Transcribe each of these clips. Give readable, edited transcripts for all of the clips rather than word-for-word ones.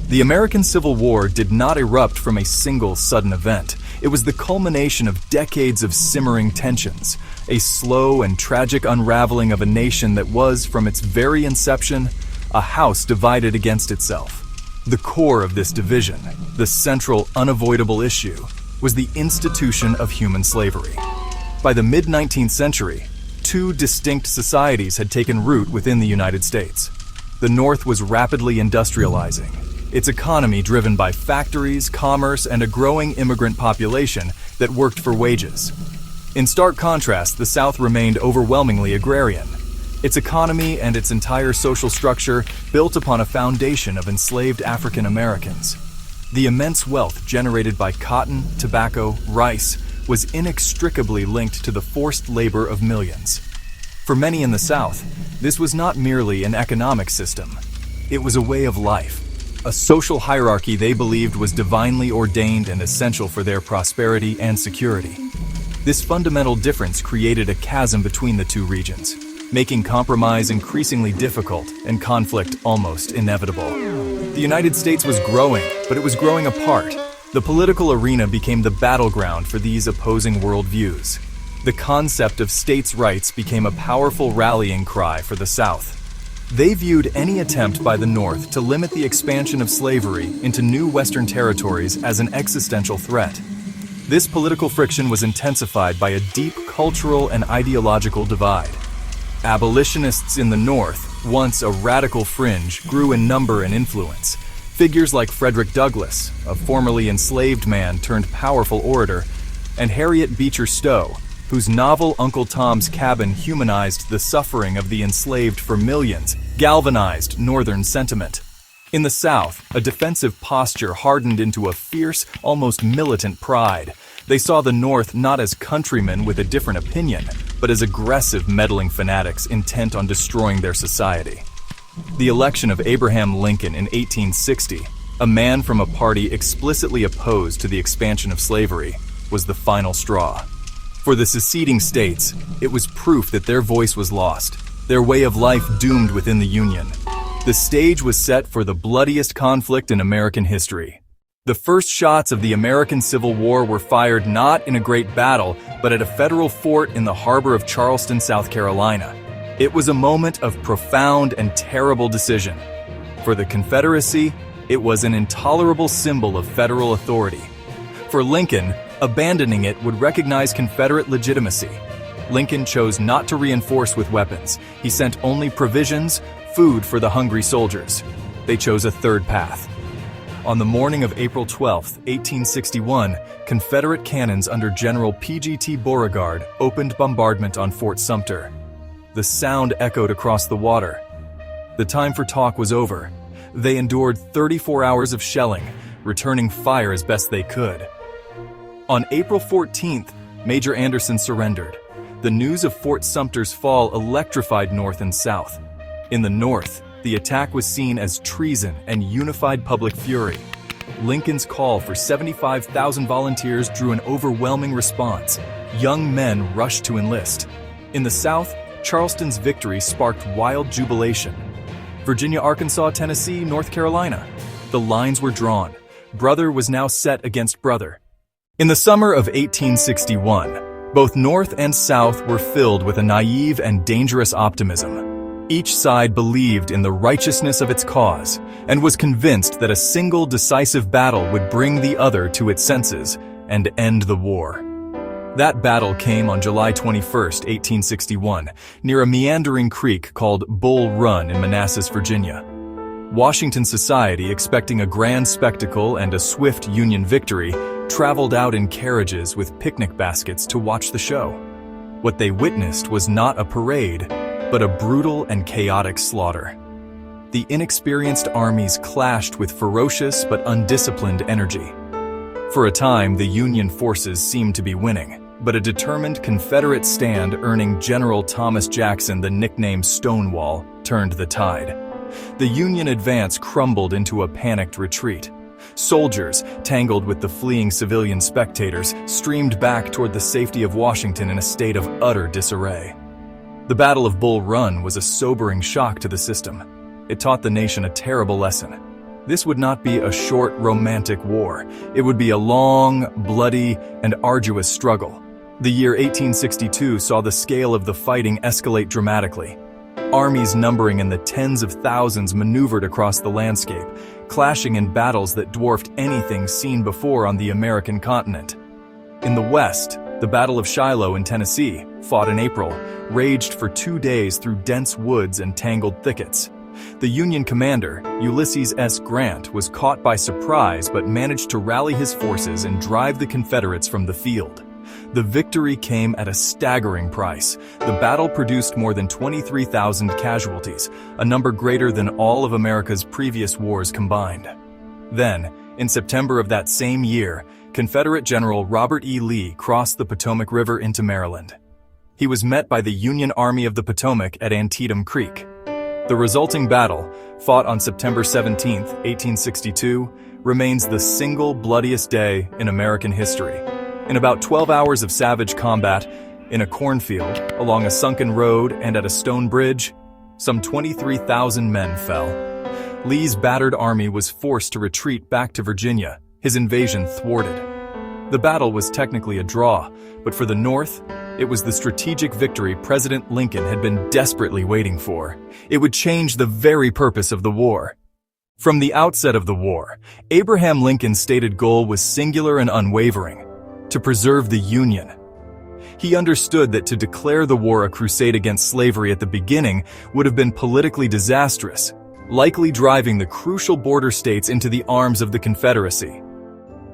The American Civil War did not erupt from a single sudden event. It was the culmination of decades of simmering tensions, a slow and tragic unraveling of a nation that was, from its very inception, a house divided against itself. The core of this division, the central unavoidable issue, was the institution of human slavery. By the mid-19th century, two distinct societies had taken root within the United States. The North was rapidly industrializing, its economy driven by factories, commerce, and a growing immigrant population that worked for wages. In stark contrast, the South remained overwhelmingly agrarian. Its economy and its entire social structure built upon a foundation of enslaved African Americans. The immense wealth generated by cotton, tobacco, rice was inextricably linked to the forced labor of millions. For many in the South, this was not merely an economic system. It was a way of life, a social hierarchy they believed was divinely ordained and essential for their prosperity and security. This fundamental difference created a chasm between the two regions, making compromise increasingly difficult and conflict almost inevitable. The United States was growing, but it was growing apart. The political arena became the battleground for these opposing worldviews. The concept of states' rights became a powerful rallying cry for the South. They viewed any attempt by the North to limit the expansion of slavery into new Western territories as an existential threat. This political friction was intensified by a deep cultural and ideological divide. Abolitionists in the North, once a radical fringe, grew in number and influence. Figures like Frederick Douglass, a formerly enslaved man turned powerful orator, and Harriet Beecher Stowe, whose novel Uncle Tom's Cabin humanized the suffering of the enslaved for millions, galvanized Northern sentiment. In the South, a defensive posture hardened into a fierce, almost militant pride. They saw the North not as countrymen with a different opinion, but as aggressive meddling fanatics intent on destroying their society. The election of Abraham Lincoln in 1860, a man from a party explicitly opposed to the expansion of slavery, was the final straw. For the seceding states, it was proof that their voice was lost, their way of life doomed within the Union. The stage was set for the bloodiest conflict in American history. The first shots of the American Civil War were fired not in a great battle, but at a federal fort in the harbor of Charleston, South Carolina. It was a moment of profound and terrible decision. For the Confederacy, it was an intolerable symbol of federal authority. For Lincoln, abandoning it would recognize Confederate legitimacy. Lincoln chose not to reinforce with weapons. He sent only provisions, food for the hungry soldiers. They chose a third path. On the morning of April 12, 1861, Confederate cannons under General P.G.T. Beauregard opened bombardment on Fort Sumter. The sound echoed across the water. The time for talk was over. They endured 34 hours of shelling, returning fire as best they could. On April 14th, Major Anderson surrendered. The news of Fort Sumter's fall electrified North and South. In the North, the attack was seen as treason and unified public fury. Lincoln's call for 75,000 volunteers drew an overwhelming response. Young men rushed to enlist. In the South, Charleston's victory sparked wild jubilation. Virginia, Arkansas, Tennessee, North Carolina. The lines were drawn. Brother was now set against brother. In the summer of 1861, both North and South were filled with a naive and dangerous optimism. Each side believed in the righteousness of its cause and was convinced that a single decisive battle would bring the other to its senses and end the war. That battle came on July 21, 1861, near a meandering creek called Bull Run in Manassas, Virginia. Washington society, expecting a grand spectacle and a swift Union victory, traveled out in carriages with picnic baskets to watch the show. What they witnessed was not a parade, but a brutal and chaotic slaughter. The inexperienced armies clashed with ferocious but undisciplined energy. For a time, the Union forces seemed to be winning, but a determined Confederate stand earning General Thomas Jackson the nickname Stonewall turned the tide. The Union advance crumbled into a panicked retreat. Soldiers, tangled with the fleeing civilian spectators, streamed back toward the safety of Washington in a state of utter disarray. The Battle of Bull Run was a sobering shock to the system. It taught the nation a terrible lesson. This would not be a short, romantic war. It would be a long, bloody, and arduous struggle. The year 1862 saw the scale of the fighting escalate dramatically. Armies numbering in the tens of thousands maneuvered across the landscape, clashing in battles that dwarfed anything seen before on the American continent. In the West, the Battle of Shiloh in Tennessee, fought in April, raged for 2 days through dense woods and tangled thickets. The Union commander, Ulysses S. Grant, was caught by surprise but managed to rally his forces and drive the Confederates from the field. The victory came at a staggering price. The battle produced more than 23,000 casualties, a number greater than all of America's previous wars combined. Then, in September of that same year, Confederate General Robert E. Lee crossed the Potomac River into Maryland. He was met by the Union Army of the Potomac at Antietam Creek. The resulting battle, fought on September 17, 1862, remains the single bloodiest day in American history. In about 12 hours of savage combat, in a cornfield, along a sunken road, and at a stone bridge, some 23,000 men fell. Lee's battered army was forced to retreat back to Virginia, his invasion thwarted. The battle was technically a draw, but for the North, it was the strategic victory President Lincoln had been desperately waiting for. It would change the very purpose of the war. From the outset of the war, Abraham Lincoln's stated goal was singular and unwavering: to preserve the Union. He understood that to declare the war a crusade against slavery at the beginning would have been politically disastrous, likely driving the crucial border states into the arms of the Confederacy.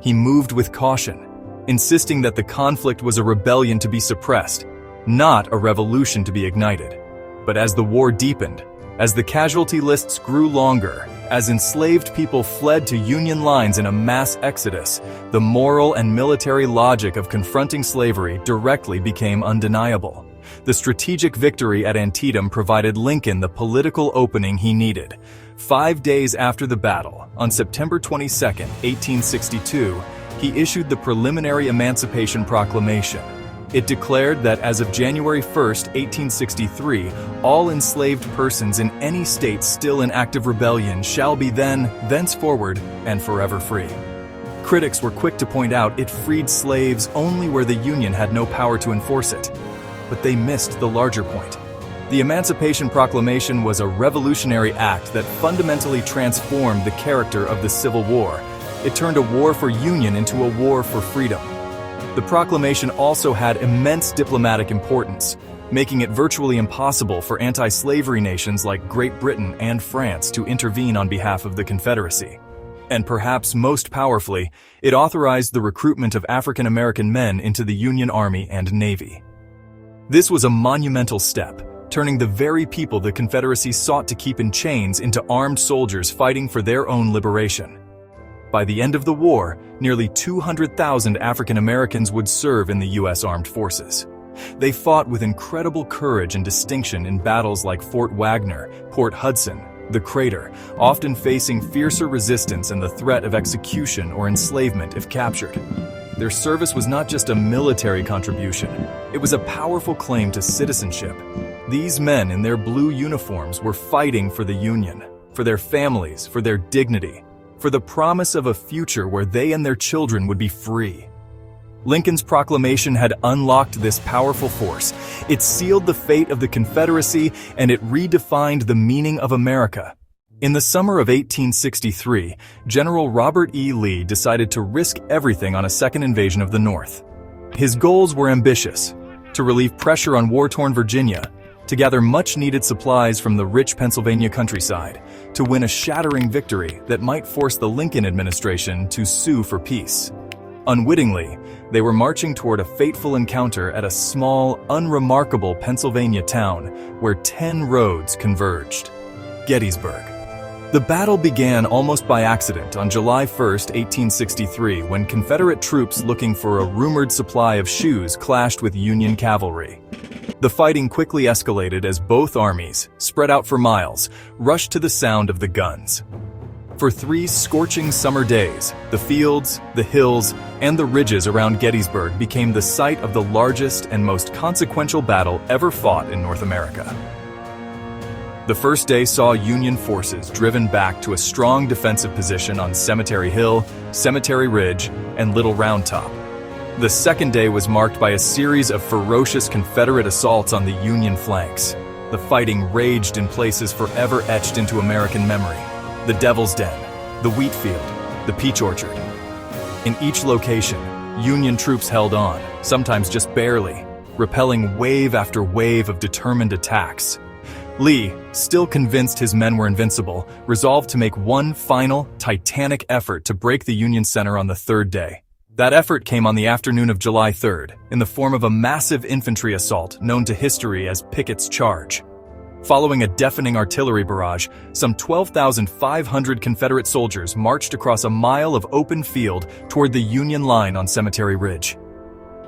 He moved with caution, insisting that the conflict was a rebellion to be suppressed, not a revolution to be ignited. But as the war deepened, as the casualty lists grew longer, as enslaved people fled to Union lines in a mass exodus, the moral and military logic of confronting slavery directly became undeniable. The strategic victory at Antietam provided Lincoln the political opening he needed. 5 days after the battle, on September 22, 1862, he issued the preliminary Emancipation Proclamation. It declared that as of January 1, 1863, all enslaved persons in any state still in active rebellion shall be thenceforward, and forever free. Critics were quick to point out it freed slaves only where the Union had no power to enforce it. But they missed the larger point. The Emancipation Proclamation was a revolutionary act that fundamentally transformed the character of the Civil War. It turned a war for union into a war for freedom. The proclamation also had immense diplomatic importance, making it virtually impossible for anti-slavery nations like Great Britain and France to intervene on behalf of the Confederacy. And perhaps most powerfully, it authorized the recruitment of African American men into the Union Army and Navy. This was a monumental step, turning the very people the Confederacy sought to keep in chains into armed soldiers fighting for their own liberation. By the end of the war, nearly 200,000 African Americans would serve in the U.S. Armed Forces. They fought with incredible courage and distinction in battles like Fort Wagner, Port Hudson, the Crater, often facing fiercer resistance and the threat of execution or enslavement if captured. Their service was not just a military contribution, it was a powerful claim to citizenship. These men in their blue uniforms were fighting for the Union, for their families, for their dignity, for the promise of a future where they and their children would be free. Lincoln's proclamation had unlocked this powerful force. It sealed the fate of the Confederacy, and it redefined the meaning of America. In the summer of 1863, General Robert E. Lee decided to risk everything on a second invasion of the North. His goals were ambitious: to relieve pressure on war-torn Virginia, to gather much-needed supplies from the rich Pennsylvania countryside, to win a shattering victory that might force the Lincoln administration to sue for peace. Unwittingly, they were marching toward a fateful encounter at a small, unremarkable Pennsylvania town where 10 roads converged: Gettysburg. The battle began almost by accident on July 1, 1863, when Confederate troops looking for a rumored supply of shoes clashed with Union cavalry. The fighting quickly escalated as both armies, spread out for miles, rushed to the sound of the guns. For 3 scorching summer days, the fields, the hills, and the ridges around Gettysburg became the site of the largest and most consequential battle ever fought in North America. The first day saw Union forces driven back to a strong defensive position on Cemetery Hill, Cemetery Ridge, and Little Round Top. The second day was marked by a series of ferocious Confederate assaults on the Union flanks. The fighting raged in places forever etched into American memory: the Devil's Den, the Wheat Field, the Peach Orchard. In each location, Union troops held on, sometimes just barely, repelling wave after wave of determined attacks. Lee, still convinced his men were invincible, resolved to make one final, titanic effort to break the Union center on the third day. That effort came on the afternoon of July 3rd, in the form of a massive infantry assault known to history as Pickett's Charge. Following a deafening artillery barrage, some 12,500 Confederate soldiers marched across a mile of open field toward the Union line on Cemetery Ridge.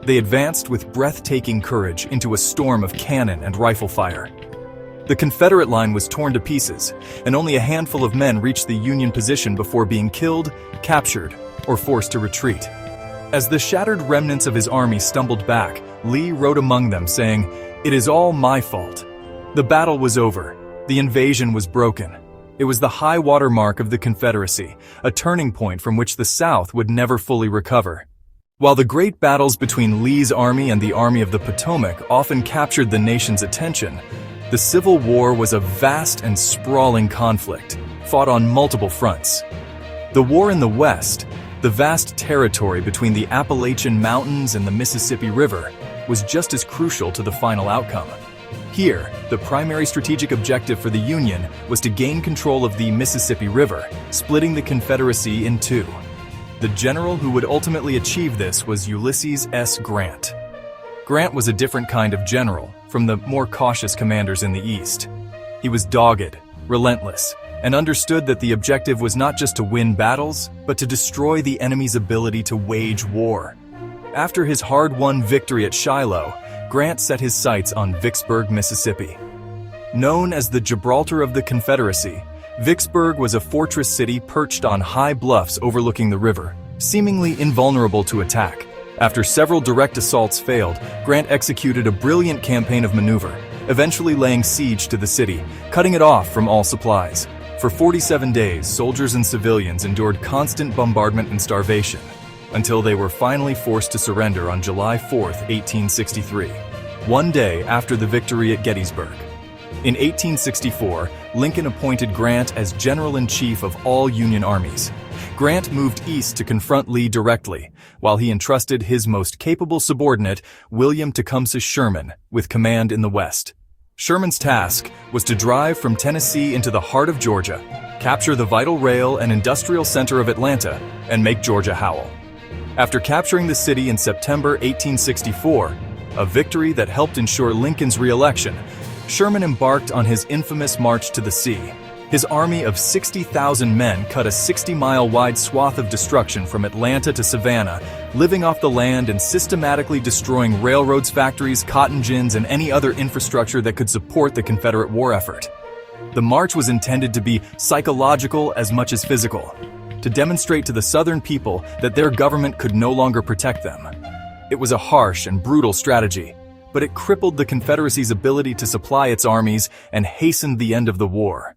They advanced with breathtaking courage into a storm of cannon and rifle fire. The Confederate line was torn to pieces, and only a handful of men reached the Union position before being killed, captured, or forced to retreat. As the shattered remnants of his army stumbled back, Lee rode among them, saying, "It is all my fault." The battle was over. The invasion was broken. It was the high water mark of the Confederacy, a turning point from which the South would never fully recover. While the great battles between Lee's army and the Army of the Potomac often captured the nation's attention, the Civil War was a vast and sprawling conflict, fought on multiple fronts. The war in the West, the vast territory between the Appalachian Mountains and the Mississippi River, was just as crucial to the final outcome. Here, the primary strategic objective for the Union was to gain control of the Mississippi River, splitting the Confederacy in two. The general who would ultimately achieve this was Ulysses S. Grant. Grant was a different kind of general from the more cautious commanders in the East. He was dogged, relentless, and understood that the objective was not just to win battles, but to destroy the enemy's ability to wage war. After his hard-won victory at Shiloh, Grant set his sights on Vicksburg, Mississippi. Known as the Gibraltar of the Confederacy, Vicksburg was a fortress city perched on high bluffs overlooking the river, seemingly invulnerable to attack. After several direct assaults failed, Grant executed a brilliant campaign of maneuver, eventually laying siege to the city, cutting it off from all supplies. For 47 days, soldiers and civilians endured constant bombardment and starvation, until they were finally forced to surrender on July 4, 1863, one day after the victory at Gettysburg. In 1864, Lincoln appointed Grant as General-in-Chief of all Union armies. Grant moved east to confront Lee directly, while he entrusted his most capable subordinate, William Tecumseh Sherman, with command in the West. Sherman's task was to drive from Tennessee into the heart of Georgia, capture the vital rail and industrial center of Atlanta, and make Georgia howl. After capturing the city in September 1864, a victory that helped ensure Lincoln's re-election, Sherman embarked on his infamous March to the Sea. His army of 60,000 men cut a 60-mile-wide swath of destruction from Atlanta to Savannah, living off the land and systematically destroying railroads, factories, cotton gins, and any other infrastructure that could support the Confederate war effort. The march was intended to be psychological as much as physical, to demonstrate to the Southern people that their government could no longer protect them. It was a harsh and brutal strategy, but it crippled the Confederacy's ability to supply its armies and hastened the end of the war.